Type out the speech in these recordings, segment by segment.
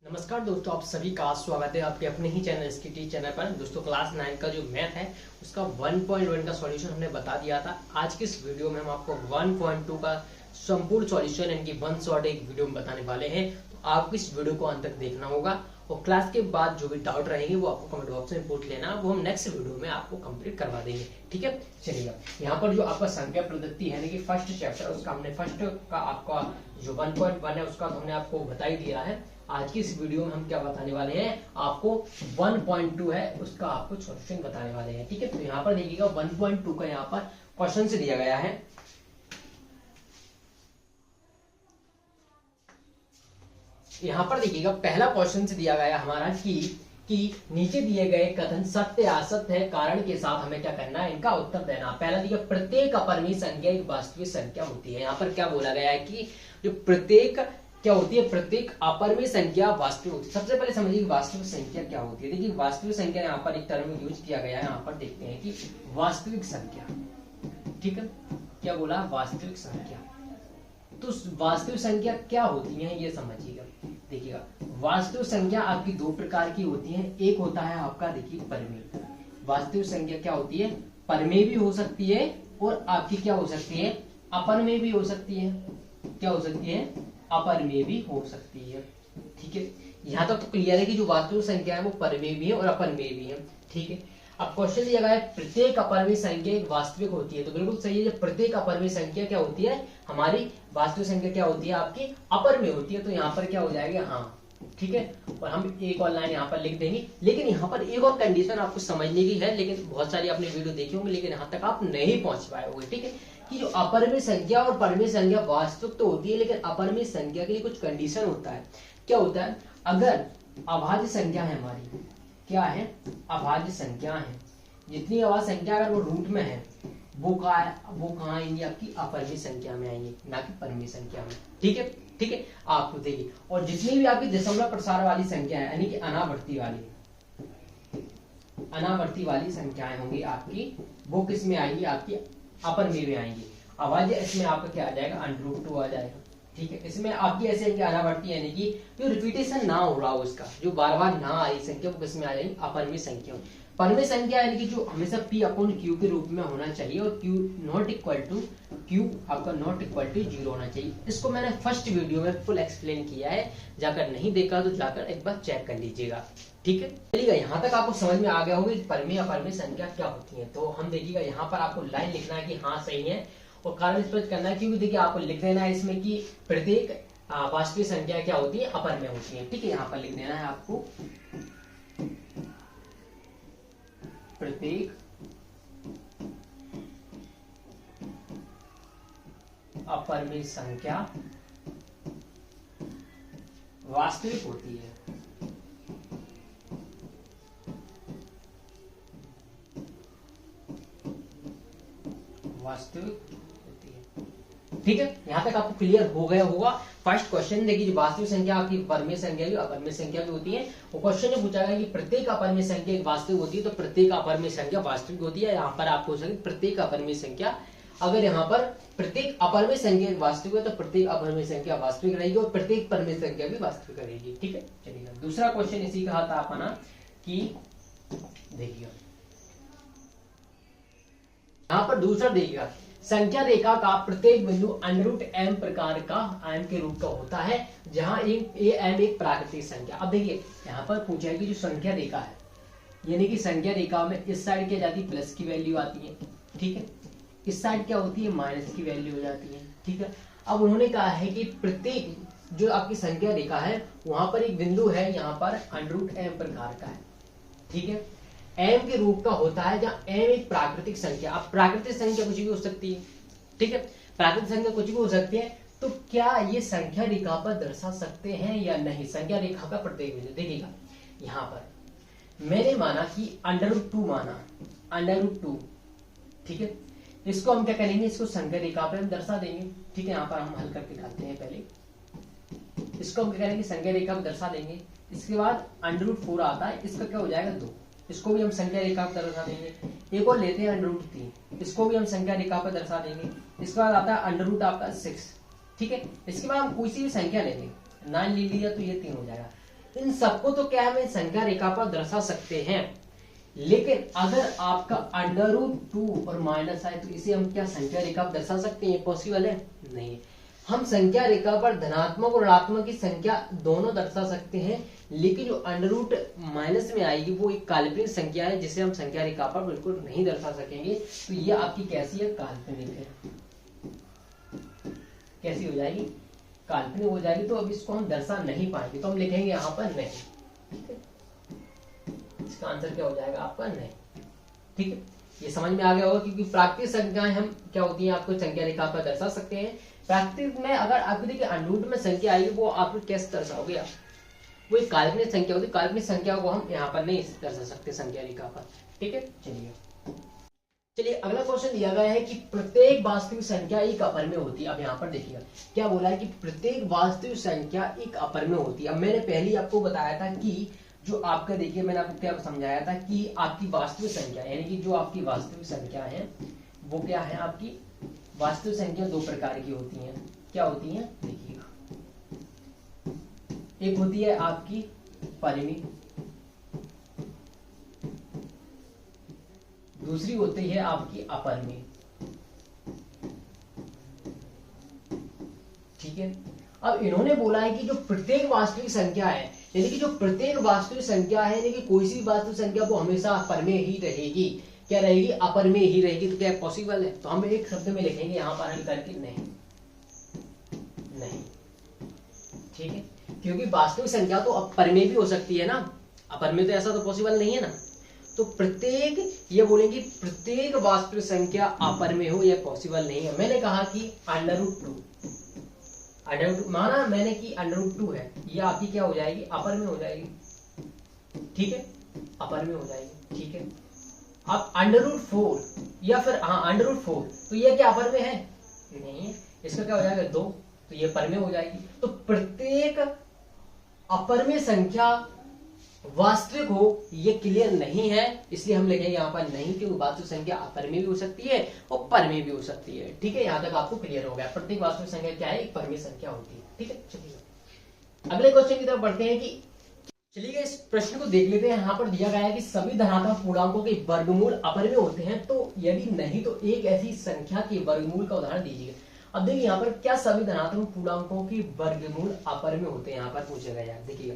नमस्कार दोस्तों, आप सभी का स्वागत है आपके अपने ही चैनल SKT चैनल पर। दोस्तों क्लास 9 का जो मैथ है उसका 1.1 का सॉल्यूशन हमने बता दिया था। आज की इस वीडियो में हम आपको 1.2 का संपूर्ण सॉल्यूशन यानी कि वन शॉट एक वीडियो में बताने वाले हैं। तो आपको इस वीडियो को अंत तक देखना होगा और क्लास के बाद जो भी डाउट रहेंगे वो आपको कमेंट बॉक्स में पूछ लेना, वो हम नेक्स्ट वीडियो में आपको कंप्लीट करवा देंगे। ठीक है, चलिएगा। यहाँ पर जो आपका संख्या प्रदत्ति है कि फर्स्ट चैप्टर उसका हमने फर्स्ट का आपका जो 1.1 है उसका हमने आपको बता ही दिया है। आज की इस वीडियो में हम क्या बताने वाले हैं, आपको 1.2 है उसका आपको सॉल्यूशन बताने वाले हैं। ठीक है, तो यहाँ पर देखिएगा 1.2 का यहाँ पर क्वेश्चन से दिया गया है। यहाँ पर देखिएगा पहला क्वेश्चन से दिया गया हमारा कि नीचे दिए गए कथन सत्य असत्य है, कारण के साथ हमें क्या करना है, इनका उत्तर देना। पहला दिया प्रत्येक अपरिमेय संख्या एक वास्तविक संख्या होती है। यहाँ पर क्या बोला गया है कि जो प्रत्येक क्या होती है, प्रत्येक अपरिमेय संख्या वास्तविक होती है। सबसे पहले समझिए वास्तविक संख्या क्या होती है। देखिए वास्तविक संख्या यहाँ पर एक टर्म यूज किया गया है। यहाँ पर देखते हैं कि वास्तविक संख्या, ठीक है, क्या बोला, वास्तविक संख्या। तो वास्तविक संख्या क्या होती है ये समझिएगा। देखिएगा वास्तविक संख्या आपकी दो प्रकार की होती है। एक होता है आपका देखिए परिमेय। वास्तविक संख्या क्या होती है, परिमेय भी हो सकती है और आपकी क्या हो सकती है, अपरिमेय भी हो सकती है। क्या हो सकती है, अपरिमेय भी हो सकती है। ठीक है, यहाँ तक तो क्लियर है कि जो वास्तविक संख्या है वो परिमेय भी है और अपरिमेय भी है। ठीक है, अब क्वेश्चन दिया गया है प्रत्येक अपरिमेय संख्या एक वास्तविक होती है। तो बिल्कुल सही है, जब प्रत्येक अपरिमेय संख्या क्या होती है, हमारी वास्तविक संख्या क्या होती है, आपकी अपरिमेय होती है। तो यहाँ पर क्या हो जाएगा, हाँ ठीक है, और हम एक और लाइन यहाँ पर लिख देंगे। लेकिन यहाँ पर एक और कंडीशन आपको समझने की है, लेकिन बहुत सारी आपने वीडियो देखी होंगी लेकिन यहाँ तक आप नहीं पहुंच पाए होंगे। ठीक है, कि जो अपरिमेय संख्या और परिमेय संख्या वास्तविक तो होती है, लेकिन अपरिमेय संख्या के लिए कुछ कंडीशन होता है। क्या होता है, अगर अभाज्य संख्या है हमारी, क्या है, अभाज्य संख्या है, जितनी अभाज्य संख्या अगर वो रूट में है वो कहाँ आएंगी, आपकी अपरिमेय संख्या में आएंगी, ना कि परिमेय संख्या में। ठीक है, ठीक है, आपको देखिए, और जितनी भी आपकी दशमलव प्रसार वाली संख्या है यानी कि अनावर्ती वाली संख्याएं होंगी आपकी, वो किस में आएंगी, आपकी अपरिमेय में आएंगी। अभाज्य इसमें आपका क्या आ जाएगा, √2 आ जाएगा। ठीक है, इसमें आपकी ऐसे अनावर्ती यानी कि जो रिपीटेशन ना हो रहा हो, उसका जो बार बार ना आ रही संख्या वो किसमें आ जाएगी, अपरिमेय संख्या। परिमेय संख्या यानी कि जो हमेशा P/Q के रूप में होना चाहिए और Q नॉट इक्वल टू 0 होना चाहिए। इसको मैंने फर्स्ट वीडियो में फुल एक्सप्लेन किया है, जाकर नहीं देखा तो जाकर एक बार चेक कर लीजिएगा। ठीक है, चलिएगा, यहाँ तक आपको समझ में आ गया होगा परिमेय अपरिमेय संख्या क्या होती है। तो हम देखिएगा यहाँ पर आपको लाइन लिखना है कि हाँ सही है और कारण स्पष्ट करना है, क्योंकि देखिए आपको लिख देना है इसमें कि प्रत्येक वास्तविक संख्या क्या होती है, अपरिमेय होती है। ठीक है, यहाँ पर लिख देना है आपको प्रत्येक अपरिमेय संख्या वास्तविक होती है। वास्तविक होती है। ठीक है, यहां तक आपको क्लियर हो गया होगा। फर्स्ट क्वेश्चन देखिए, जो वास्तविक संख्या आपकी परिमेय संख्या भी अपरिमेय संख्या भी होती है। वो क्वेश्चन में पूछा गया कि प्रत्येक अपरिमेय संख्या एक वास्तविक होती है, तो प्रत्येक अपरिमेय संख्या वास्तविक होती है। यहाँ पर आपको प्रत्येक अपरिमेय संख्या, अगर यहाँ पर प्रत्येक अपरिमेय संख्या एक वास्तविक है तो प्रत्येक अपरिमेय संख्या वास्तविक रहेगी और प्रत्येक परिमेय संख्या भी वास्तविक रहेगी। ठीक है, चलिए दूसरा क्वेश्चन इसी का था अपना कि देखिए यहाँ पर दूसरा देखिएगा, संख्या रेखा का प्रत्येक बिंदु √m प्रकार का m के रूप का होता है, जहां m एक प्राकृतिक संख्या। अब देखिए यहाँ पर पूछा है कि जो संख्या रेखा है, यानी कि संख्या रेखा में इस साइड क्या जाती है, प्लस की वैल्यू आती है। ठीक है, इस साइड क्या होती है, माइनस की वैल्यू हो जाती है। ठीक है, अब उन्होंने कहा है कि प्रत्येक जो आपकी संख्या रेखा है वहां पर एक बिंदु है, यहाँ पर √m प्रकार का है। ठीक है, m के रूप का होता है, जहां m एक प्राकृतिक संख्या। अब प्राकृतिक संख्या कुछ भी हो सकती है। ठीक है, प्राकृतिक संख्या कुछ भी हो सकती है। तो क्या ये संख्या रेखा पर दर्शा सकते हैं या नहीं, संख्या रेखा का प्रत्येक बिंदु। देखिएगा यहाँ पर मैंने माना कि √2 माना, √2। ठीक है, इसको हम क्या करेंगे, इसको संख्या रेखा पर हम दर्शा देंगे। ठीक है, यहाँ पर हम हल करके दिखाते हैं। पहले इसको हम क्या करेंगे, संख्या रेखा पर दर्शा देंगे। इसके बाद √4 आता है, इसका क्या हो जाएगा 2, इसको भी हम संख्या रेखा पर दर्शा देंगे। एक और लेते हैं √3, इसको भी हम संख्या रेखा पर दर्शा देंगे। इसके बाद आता है √ आपका 6। ठीक है, इसके बाद हम कोई सी भी संख्या लेंगे, 9 ले लिया तो ये 3 हो जाएगा। इन सबको तो क्या हम संख्या रेखा पर दर्शा सकते हैं, लेकिन अगर आपका √2 और माइनस है तो इसे हम क्या संख्या रेखा पर दर्शा सकते हैं? पॉसिबल है? नहीं। हम संख्या रेखा पर धनात्मक और ऋणात्मक की संख्या दोनों दर्शा सकते हैं, लेकिन जो अंडर माइनस में आएगी वो एक काल्पनिक संख्या है जिसे हम संख्या रेखा पर बिल्कुल नहीं दर्शा सकेंगे। तो ये आपकी कैसी है? काल्पनिक है। कैसी हो जाएगी? काल्पनिक हो जाएगी। तो अब इसको हम दर्शा नहीं पाएंगे, तो हम लिखेंगे यहाँ पर नहीं। ठीक है, इसका आंसर क्या हो जाएगा आपका? नहीं। ठीक है, ये समझ में आ गया होगा, क्योंकि प्राकृतिक संख्याएं हम क्या होती हैं आपको संख्या रेखा पर दर्शा सकते हैं। प्राकृतिक में अगर आपको देखिए अंडर में संख्या आएगी वो आप कैसे दर्शाओगे? आप वो एक काल्पनिक संख्या होती है, काल्पनिक संख्या को हम यहाँ पर नहीं दर्शा सकते संख्या रेखा पर। ठीक है, चलिए अगला क्वेश्चन दिया गया है कि प्रत्येक वास्तविक संख्या एक अपर में होती है। अब यहाँ पर देखिएगा क्या बोला है कि प्रत्येक वास्तविक संख्या एक अपर में होती है। अब मैंने पहले ही आपको बताया था कि जो आपका देखिए मैंने आपको क्या समझाया था कि आपकी वास्तविक संख्या यानी कि जो आपकी वास्तविक संख्या है वो क्या है? आपकी वास्तविक संख्या दो प्रकार की होती हैं। क्या होती हैं? देखिएगा, एक होती है आपकी परिमित, दूसरी होती है आपकी अपरिमित। ठीक है, अब इन्होंने बोला है कि जो प्रत्येक वास्तविक संख्या है यानी कि जो प्रत्येक वास्तविक संख्या है यानी कि कोई सी वास्तविक संख्या वो हमेशा अपर में ही रहेगी। क्या रहेगी? अपर में ही रहेगी। तो क्या पॉसिबल है? तो हम एक शब्द में लिखेंगे यहाँ पर हल करके नहीं। नहीं, ठीक है, क्योंकि वास्तविक संख्या तो अपर में भी हो सकती है ना, अपर में तो ऐसा तो पॉसिबल नहीं है ना। तो प्रत्येक ये बोलेंगे प्रत्येक वास्तविक संख्या अपर में हो, यह पॉसिबल नहीं है। मैंने कहा कि √2 माना मैंने कि √2 है, ये आपकी क्या हो जाएगी? अपर में हो जाएगी। ठीक है, अपर में हो जाएगी। ठीक है, अब √4 या फिर √4 तो ये क्या अपर में है? नहीं, इसका क्या हो जाएगा? 2, तो ये पर में हो जाएगी। तो प्रत्येक अपर में संख्या वास्तविक हो ये क्लियर नहीं है, इसलिए हम लिखेंगे यहाँ पर नहीं, क्योंकि वास्तविक संख्या अपर में भी हो सकती है और पर में भी हो सकती है। ठीक है, यहाँ तक आपको क्लियर हो गया। प्रत्येक वास्तविक संख्या क्या है? एक परिमेय संख्या होती है। ठीक है, चलिए अगले क्वेश्चन की तरफ बढ़ते हैं कि चलिए इस प्रश्न को देख लेते हैं। यहाँ पर दिया गया है कि सभी धनात्मक पूर्णांकों के वर्गमूल अपर में होते हैं, तो यदि नहीं तो एक ऐसी संख्या के वर्गमूल का उदाहरण दीजिए। अब देखिए यहाँ पर क्या सभी धनात्मक पूर्णांकों के वर्गमूल अपर में होते हैं, यहाँ पर पूछा गया है। देखिएगा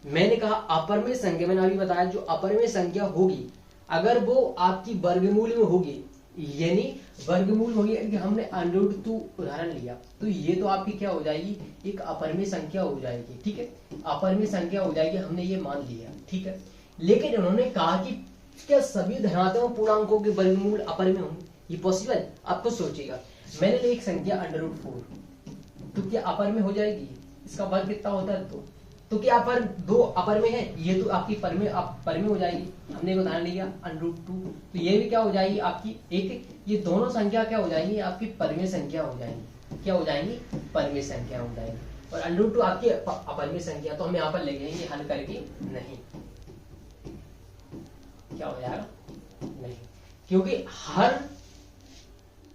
मैंने कहा अपर में संख्या, मैंने अभी बताया जो अपर में संख्या होगी अगर वो आपकी वर्गमूल में होगी यानी वर्गमूल होगी कि हमने √2 उदाहरण लिया तो ये तो आपकी क्या हो जाएगी? एक अपरिमेय संख्या हो जाएगी। ठीक है, अपरिमेय संख्या हो जाएगी, हमने ये मान लिया। ठीक है, लेकिन उन्होंने कहा कि क्या सभी धनात्मक पूर्णांकों के वर्गमूल अपरिमेय होंगे? ये पॉसिबल? आप खुद सोचिएगा, मैंने ली एक संख्या √4 तो क्या अपरिमेय हो जाएगी? इसका वर्ग कितना होता है? 2, तो क्या पर 2 अपर में है? ये तो आपकी पर में हो जाएगी। हमने एक उदाहरण लिया √2 तो ये भी क्या हो जाएगी? आपकी एक, ये दोनों संख्या क्या हो जाएंगी? आपकी परमेय संख्या हो जाएंगी। क्या हो जाएंगी? परमेय संख्या हो जाएंगी। और √2 आपकी अपरिमेय संख्या, तो हम यहाँ पर लिखेंगे हल करके नहीं। क्या हो जाएगा? नहीं, क्योंकि हर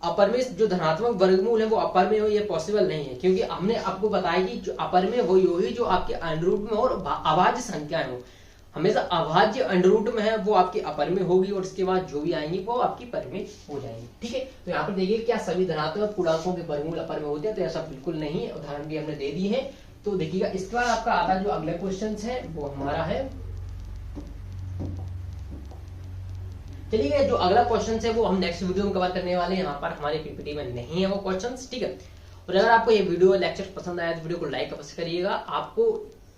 अपर में जो धनात्मक वर्गमूल है वो अपर में हो ये पॉसिबल नहीं है, क्योंकि हमने आपको बताया कि जो अपर में हो ही जो आपके अंडर में और अभाज्य संख्या हो, हमेशा अभाज्य अंडर में है वो आपके अपर में होगी और इसके बाद जो भी आएंगी वो आपकी पर में हो जाएंगी। ठीक है, तो यहाँ पर देखिए क्या सभी धनात्मक पूर्णांकों के वर्गमूल अपर में होते हैं? तो ऐसा बिल्कुल नहीं है, उदाहरण भी हमने दे दिए हैं। तो देखिएगा इसके बाद आपका आधा जो अगला क्वेश्चन है वो हमारा है, चलिए जो अगला क्वेश्चन है वो हम नेक्स्ट वीडियो में कवर करने वाले हैं, यहाँ पर हमारे पीपीटी में नहीं है वो क्वेश्चंस। ठीक है, और अगर आपको ये वीडियो लेक्चर पसंद आया तो वीडियो को लाइक अवश्य करिएगा। आपको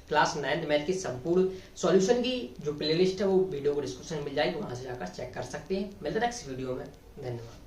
क्लास 9th मैथ की संपूर्ण सॉल्यूशन की जो प्लेलिस्ट है वो वीडियो को डिस्क्रिप्शन में मिल जाएगी, वहां से जाकर चेक कर सकते हैं। मिलते हैं नेक्स्ट वीडियो में, धन्यवाद।